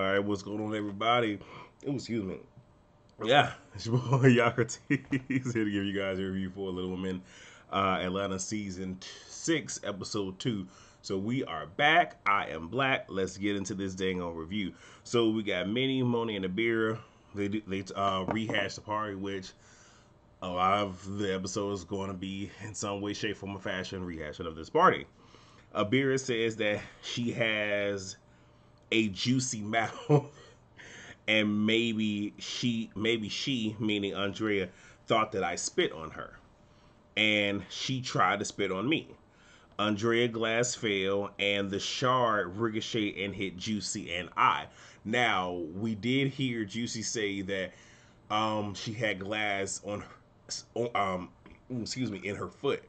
All right, what's going on, everybody? Oh, excuse me. Yeah, it's your boy Yakartese here to give you guys a review for Little Women, Atlanta season 6, episode 2. So we are back. I am Black. Let's get into this dang on review. So we got Minnie, Moni, and Abira. They rehash the party, which a lot of the episode is going to be in some way, shape, form, or fashion rehashing of this party. Abira says that she has a juicy mouth and maybe she meaning Andrea thought that I spit on her and she tried to spit on me. Andrea glass fell and the shard ricocheted and hit Juicy and I. Now we did hear Juicy say that she had glass on excuse me, in her foot.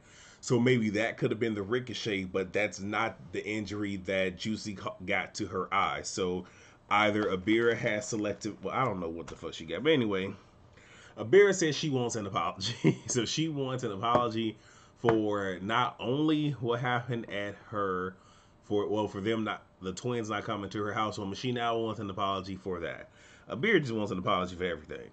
So maybe that could have been the ricochet, but that's not the injury that Juicy got to her eye. So either Abira has selected, well, I don't know what the fuck she got. But anyway, Abira says she wants an apology. So she wants an apology for not only what happened at her, for them not, the twins not coming to her household, but she now wants an apology for that. Abira just wants an apology for everything.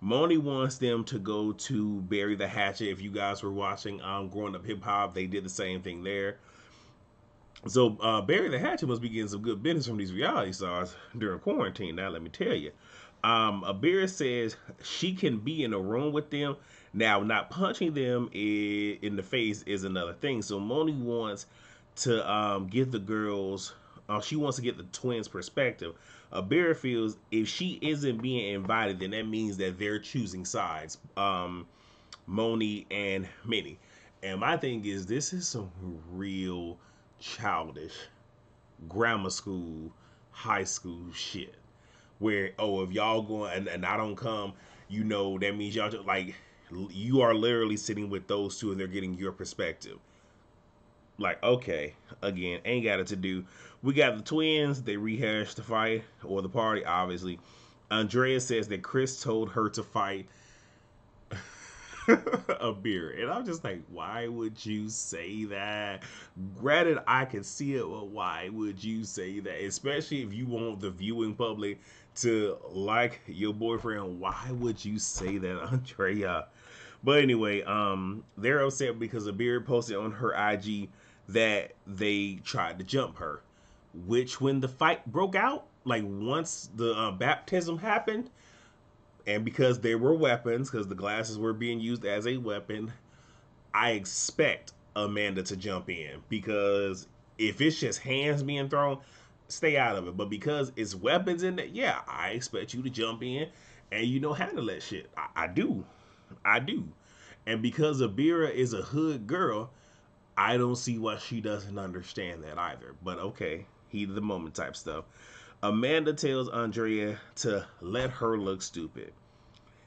Moni wants them to go to bury the hatchet. If you guys were watching Growing Up Hip Hop, they did the same thing there. So Bury the Hatchet must be getting some good business from these reality stars during quarantine. Now let me tell you, Abira says she can be in a room with them. Now, not punching them in the face is another thing. So Moni wants to give the girls. She wants to get the twins' perspective. Abira feels if she isn't being invited, then that means that they're choosing sides. Moni and Minnie. And my thing is, this is some real childish grammar school, high school shit. Where, oh, if y'all going and I don't come, you know, that means y'all just, like, you are literally sitting with those two and they're getting your perspective. Like, okay, again, ain't got it to do. We got the twins, they rehashed the fight, or the party, obviously. Andrea says that Chris told her to fight a beer. And I'm just like, why would you say that? Granted, I can see it, but why would you say that? Especially if you want the viewing public to like your boyfriend. Why would you say that, Andrea? But anyway, they're upset because a beer posted on her IG that they tried to jump her. Which, when the fight broke out, like once the baptism happened, and because they were weapons, because the glasses were being used as a weapon, I expect Amanda to jump in. Because if it's just hands being thrown, stay out of it. But because it's weapons in there, yeah, I expect you to jump in and handle that shit. I do. I do. And because Abira is a hood girl, I don't see why she doesn't understand that either. But okay, heat of the moment type stuff. Amanda tells Andrea to let her look stupid.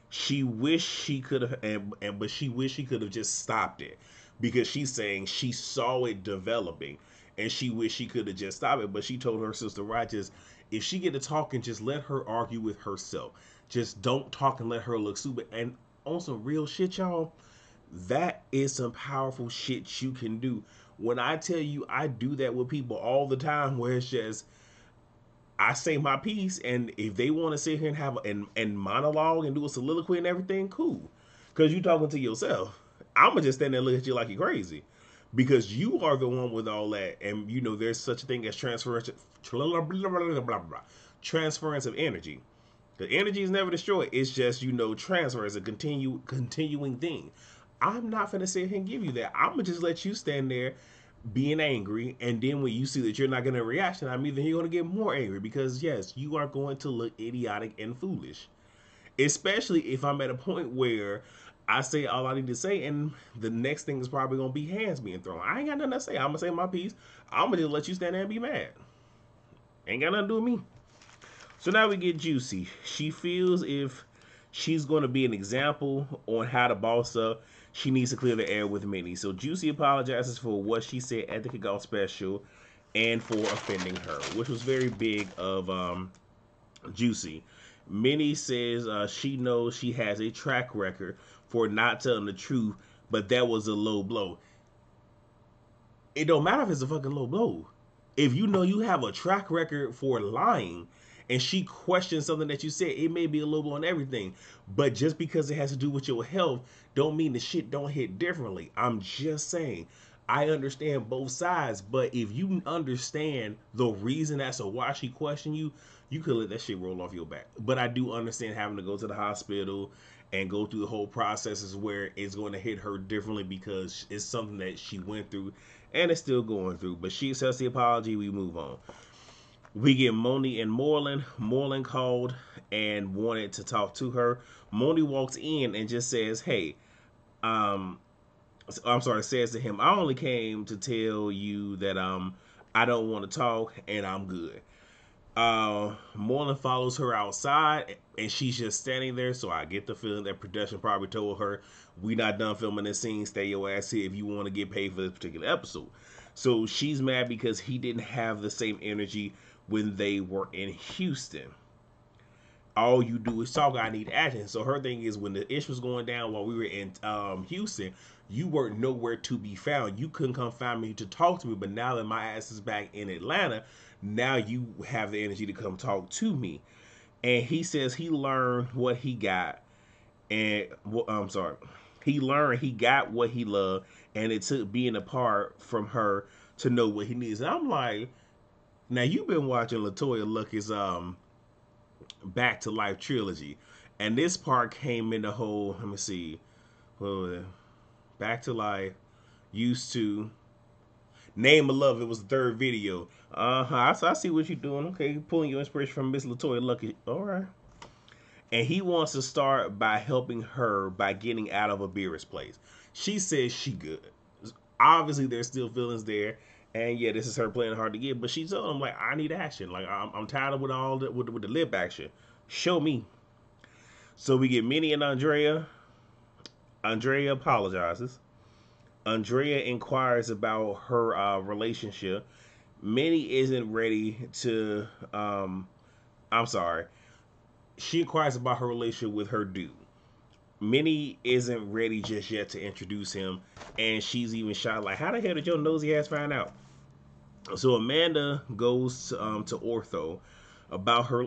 She wished she could have, but she wished she could have just stopped it because she's saying she saw it developing, and she wished she could have just stopped it. But she told her sister Righteous, if she get to talking, just let her argue with herself. Just don't talk and let her look stupid. And on some real shit, y'all, that is some powerful shit you can do. When I tell you, I do that with people all the time, where it's just I say my piece, and if they want to sit here and have and monologue and do a soliloquy and everything, cool. Because you talking to yourself. I'ma just stand there and look at you like you're crazy. Because you are the one with all that, and there's such a thing as transference of energy. The energy is never destroyed. It's just transfer is a continuing thing. I'm not gonna sit here and give you that. I'm gonna just let you stand there being angry, and then when you see that you're not going to react to I'm either you're going to get more angry because yes, you are going to look idiotic and foolish, especially if I'm at a point where I say all I need to say and the next thing is probably going to be hands being thrown. I ain't got nothing to say. I'm going to say my piece. I'm going to just let you stand there and be mad. Ain't got nothing to do with me. So now we get Juicy. She feels if she's going to be an example on how to boss up, she needs to clear the air with Minnie. So Juicy apologizes for what she said at the kickoff special and for offending her, which was very big of Juicy. Minnie says she knows she has a track record for not telling the truth, but that was a low blow. It don't matter if it's a fucking low blow. If you know you have a track record for lying and she questions something that you said, it may be a little on everything. But just because it has to do with your health, don't mean the shit don't hit differently. I'm just saying. I understand both sides, but if you understand the reason as to why she questioned you, you could let that shit roll off your back. But I do understand having to go to the hospital and go through the whole processes where it's going to hit her differently because it's something that she went through and is still going through. But she accepts the apology. We move on. We get Moni and Moreland. Moreland called and wanted to talk to her. Moni walks in and just says, "Hey, I'm sorry," says to him, "I only came to tell you that I don't want to talk and I'm good." Moreland follows her outside and she's just standing there, so I get the feeling that production probably told her, "We not done filming this scene, stay your ass here if you want to get paid for this particular episode." So she's mad because he didn't have the same energy when they were in Houston. All you do is talk, I need action. So her thing is, when the ish was going down while we were in Houston, you were nowhere to be found. You couldn't come find me to talk to me. But now that my ass is back in Atlanta, now you have the energy to come talk to me. And he says he learned what he got. And I'm sorry. He learned he got what he loved. And it took being apart from her to know what he needs. And I'm like, now you've been watching LaToya Lucky's Back to Life trilogy, and this part came in the whole, let me see, Back to Life, Used to, Name of Love. It was the third video. I see what you're doing. Okay, pulling your inspiration from Miss LaToya Lucky. All right. And he wants to start by helping her by getting out of Abira's place. She says she good. Obviously, there's still feelings there. And yeah, this is her playing hard to get, but she told him, like, I need action. Like, I'm tired of with all the, with the lip action. Show me. So we get Minnie and Andrea. Andrea apologizes. Andrea inquires about her relationship. Minnie isn't ready to. I'm sorry. She inquires about her relationship with her dude. Minnie isn't ready just yet to introduce him, and she's even shot like, how the hell did your nosy ass find out? So Amanda goes to ortho about her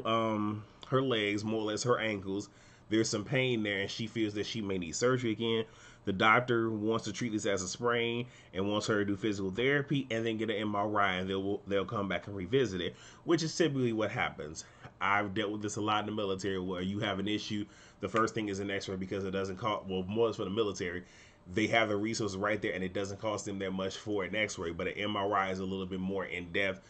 legs, more or less her ankles. There's some pain there, and she feels that she may need surgery again. The doctor wants to treat this as a sprain and wants her to do physical therapy and then get an MRI, and they'll come back and revisit it, which is typically what happens. I've dealt with this a lot in the military, where you have an issue, the first thing is an X-ray, because it doesn't cost, well, more for the military, they have the resources right there, and it doesn't cost them that much for an X-ray, but an MRI is a little bit more in depth,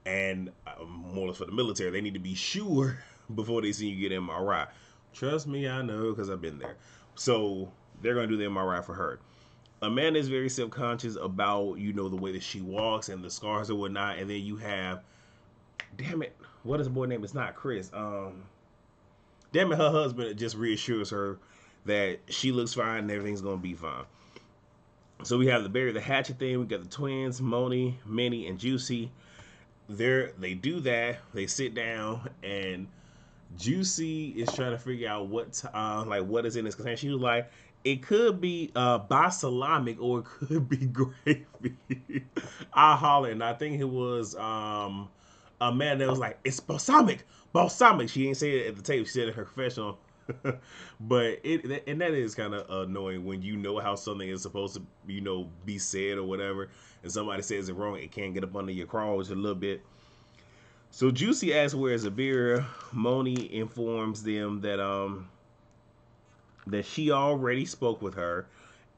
and more or less for the military, they need to be sure before they see you get MRI. Trust me, I know, because I've been there. So they're going to do the MRI for her. Amanda is very self-conscious about, you know, the way that she walks and the scars and whatnot, and then you have, damn it, what is the boy name? It's not Chris. Damn it, her husband just reassures her that she looks fine and everything's gonna be fine. So we have the Bury the Hatchet thing. We got the twins, Moni, Minnie, and Juicy. They do that. They sit down, and Juicy is trying to figure out what what is in this container. She was like, it could be balsamic or it could be gravy. I hollered, and I think it was a man that was like, it's balsamic. She ain't say it at the tape. She said it in her confessional. But that is kind of annoying when you know how something is supposed to, you know, be said or whatever, and somebody says it wrong. It can't get up under your crawls a little bit. So Juicy asks where is Abira. Moni informs them that she already spoke with her,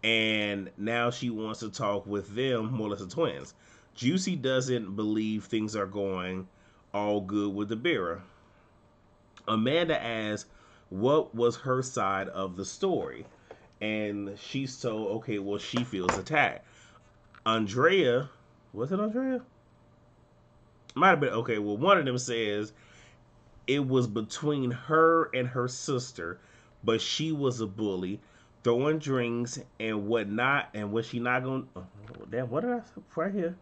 and now she wants to talk with them, more or less the twins. Juicy doesn't believe things are going all good with Abira. Amanda asks what was her side of the story, and she's told, okay, well, she feels attacked. Andrea, was it Andrea? Might have been, okay, well, one of them says it was between her and her sister, but she was a bully, throwing drinks and whatnot, and was she not going, oh, damn, what did I say right here?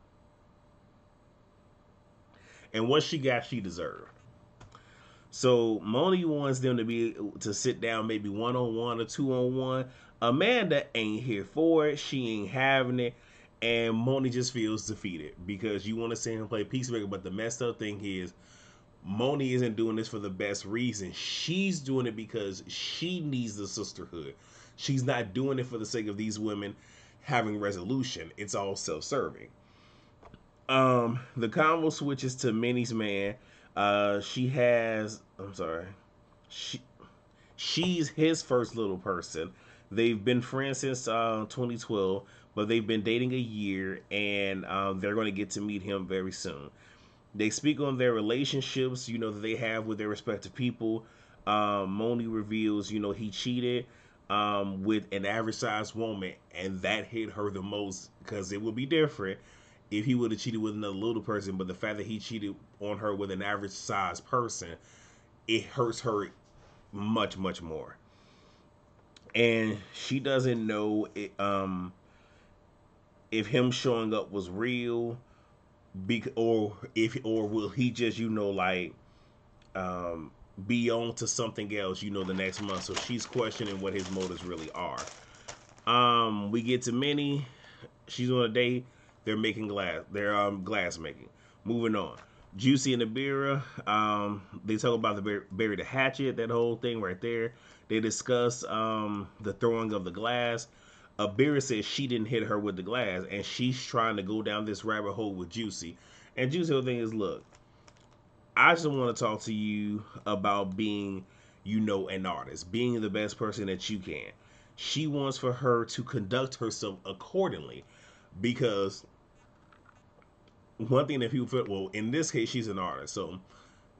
And what she got, she deserved. So Moni wants them to sit down, maybe 1-on-1 or 2-on-1. Amanda ain't here for it. She ain't having it. And Moni just feels defeated because you want to see him play peacemaker. But the messed up thing is, Moni isn't doing this for the best reason. She's doing it because she needs the sisterhood. She's not doing it for the sake of these women having resolution. It's all self-serving. The convo switches to Minnie's man. She has, I'm sorry, she she's his first little person. They've been friends since 2012, but they've been dating a year, and they're going to get to meet him very soon. They speak on their relationships, that they have with their respective people. Moni reveals, he cheated with an average sized woman, and that hit her the most because it would be different if he would have cheated with another little person. But the fact that he cheated on her with an average sized person, it hurts her much, much more. And she doesn't know if him showing up was real, or will he just um, be on to something else the next month. So she's questioning what his motives really are. We get to Minnie. She's on a date. They're making glass. They're glass making. Moving on. Juicy and Abira. They talk about the bury the hatchet. That whole thing right there. They discuss the throwing of the glass. Abira says she didn't hit her with the glass, and she's trying to go down this rabbit hole with Juicy. And Juicy, the thing is, look, I just want to talk to you about being, an artist, being the best person that you can. She wants for her to conduct herself accordingly, because one thing that people feel, well, in this case, she's an artist. So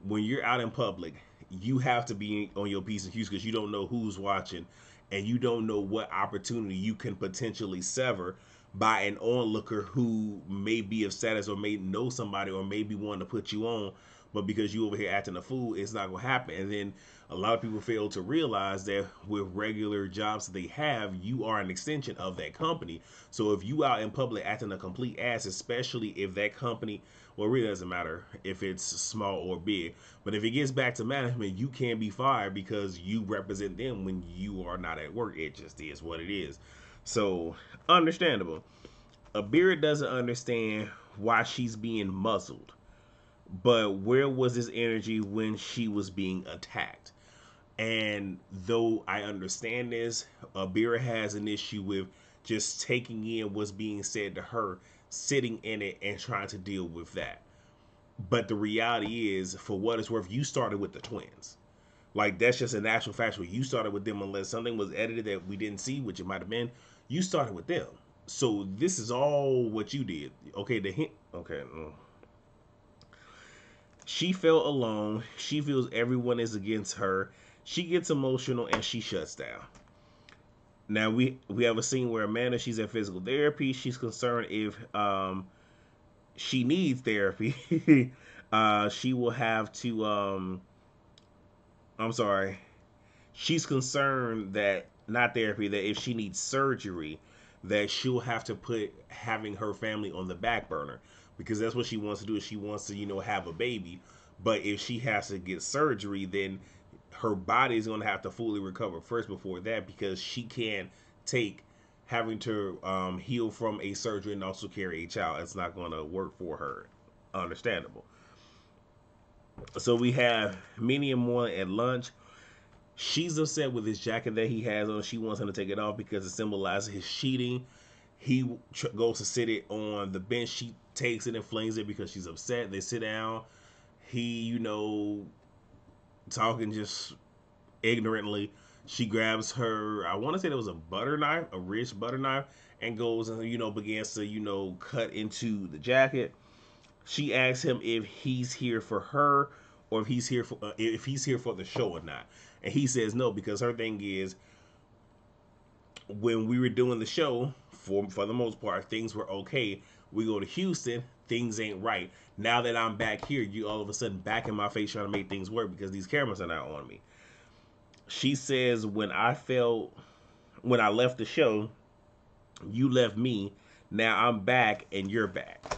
when you're out in public, you have to be on your P's and Q's, because you don't know who's watching, and you don't know what opportunity you can potentially sever by an onlooker who may be of status or may know somebody or maybe want to put you on, but because you over here acting a fool, it's not going to happen. And then a lot of people fail to realize that with regular jobs that they have, you are an extension of that company. So if you out in public acting a complete ass, especially if that company, well, it really doesn't matter if it's small or big, but if it gets back to management, you can be fired because you represent them when you are not at work. It just is what it is. So understandable. Abira doesn't understand why she's being muzzled, but where was this energy when she was being attacked? And though I understand this, Abira has an issue with just taking in what's being said to her, sitting in it, and trying to deal with that. But the reality is, for what it's worth, you started with the twins. Like, that's just an actual fact. Where you started with them, unless something was edited that we didn't see, which it might have been. You started with them. So this is all what you did. Okay, the hint. Okay. She felt alone. She feels everyone is against her. She gets emotional and she shuts down. Now we have a scene where Amanda, she's at physical therapy. She's concerned if she needs therapy. She will have to I'm sorry. She's concerned that, not therapy, that if she needs surgery, that she'll have to put having her family on the back burner, because that's what she wants to do. Is she wants to, have a baby. But if she has to get surgery, then her body is going to have to fully recover first before that, because she can't take having to heal from a surgery and also carry a child. It's not going to work for her. Understandable. So we have Minnie and Moy at lunch. She's upset with his jacket that he has on. She wants him to take it off because it symbolizes his cheating. He goes to sit it on the bench. She takes it and flings it because she's upset. They sit down. He, talking just ignorantly. She grabs her, I want to say there was a butter knife, a rich butter knife, and goes and, begins to, cut into the jacket. She asks him if he's here for her, or if he's here for the show or not. And he says no, because her thing is, when we were doing the show, for the most part, things were okay. We go to Houston, things ain't right. Now that I'm back here, you all of a sudden back in my face trying to make things work because these cameras are not on me. She says, when I left the show, you left me. Now I'm back and you're back.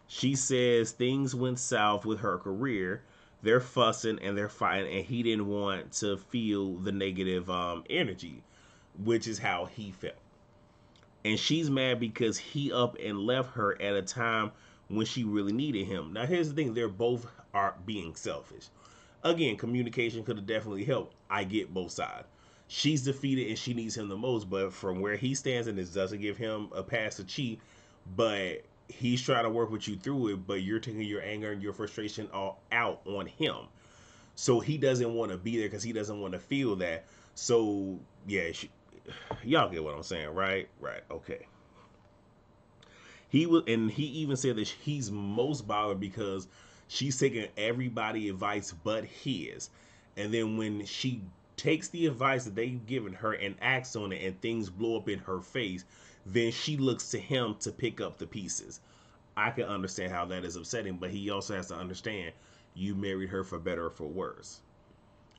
She says things went south with her career. They're fussing and they're fighting, and he didn't want to feel the negative energy, which is how he felt. And she's mad because he up and left her at a time when she really needed him. Now, here's the thing. They're both are being selfish. Again, communication could have definitely helped. I get both sides. She's defeated and she needs him the most, but from where he stands, and this doesn't give him a pass to cheat, but he's trying to work with you through it, but you're taking your anger and your frustration all out on him. So he doesn't want to be there because he doesn't want to feel that. So yeah, y'all get what I'm saying, right? Right. Okay. He even said that he's most bothered because she's taking everybody advice but his. And then when she takes the advice that they've given her and acts on it and things blow up in her face, then she looks to him to pick up the pieces. I can understand how that is upsetting, but he also has to understand you married her for better or for worse.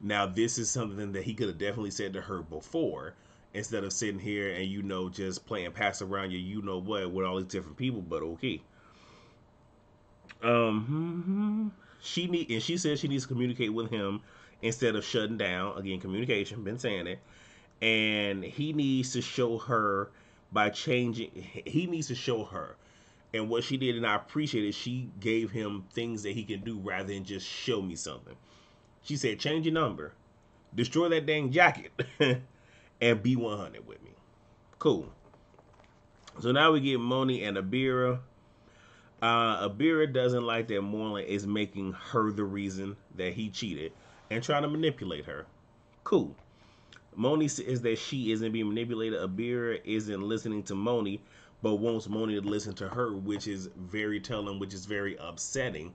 Now, this is something that he could have definitely said to her before, instead of sitting here and just playing pass around you know what with all these different people. But okay, she says she needs to communicate with him instead of shutting down. Again, communication. Been saying it, and he needs to show her by changing. He needs to show her. And what she did, and I appreciate it, she gave him things that he can do rather than just show me something. She said, change your number, destroy that dang jacket, and be 100 with me. Cool. So now we get Moni and Abira. Abira doesn't like that Moreland is making her the reason that he cheated and trying to manipulate her. Cool. Moni says that she isn't being manipulated. Abira isn't listening to Moni, but wants Moni to listen to her, which is very telling, which is very upsetting.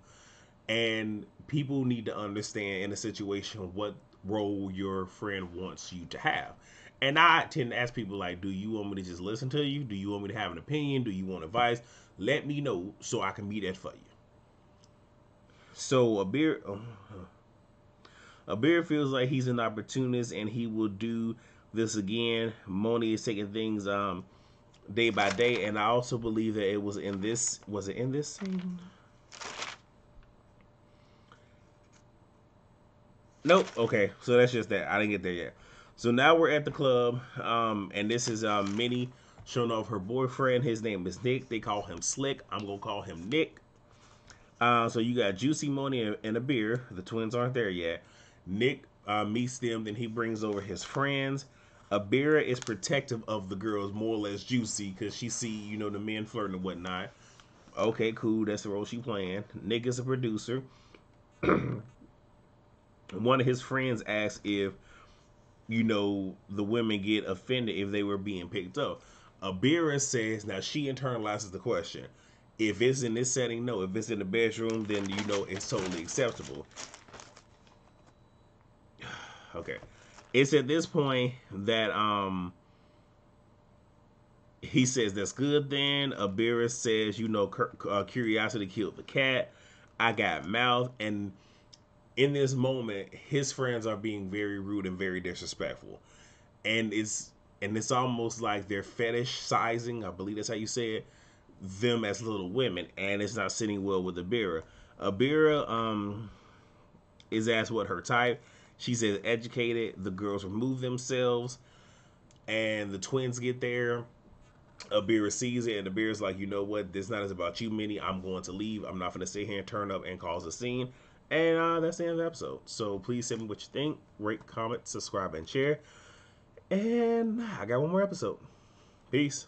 And people need to understand in a situation what role your friend wants you to have. And I tend to ask people like, do you want me to just listen to you? Do you want me to have an opinion? Do you want advice? Let me know so I can be that for you. So Abir feels like he's an opportunist and he will do this again. Moni is taking things day by day, and I also believe that it was in this. Was it in this scene? Nope. Okay, so that's just that. I didn't get there yet. So now we're at the club, and this is Minnie showing off her boyfriend. His name is Nick. They call him Slick. I'm gonna call him Nick. So you got Juicy, Moni, and Abir. The twins aren't there yet. Nick meets them, then he brings over his friends. Abira is protective of the girls, more or less Juicy, because she see, the men flirting and whatnot. Okay, cool. That's the role she playing. Nick is a producer. One of his friends asked if, the women get offended if they were being picked up. Abira says, now she internalizes the question. If it's in this setting, no. If it's in the bedroom, then it's totally acceptable. Okay. It's at this point that he says that's good then. Abira says, curiosity killed the cat. I got mouth. And in this moment, his friends are being very rude and very disrespectful. And it's almost like they're fetish sizing, I believe that's how you say it, them as little women, and it's not sitting well with Abira. Abira is asked what her type. She says educated. The girls remove themselves, and the twins get there. Abira sees it, and Abira's like, you know what? This night is about you, Minnie. I'm going to leave. I'm not going to sit here and turn up and cause a scene. And that's the end of the episode. So please tell me what you think. Rate, comment, subscribe, and share. And I got one more episode. Peace.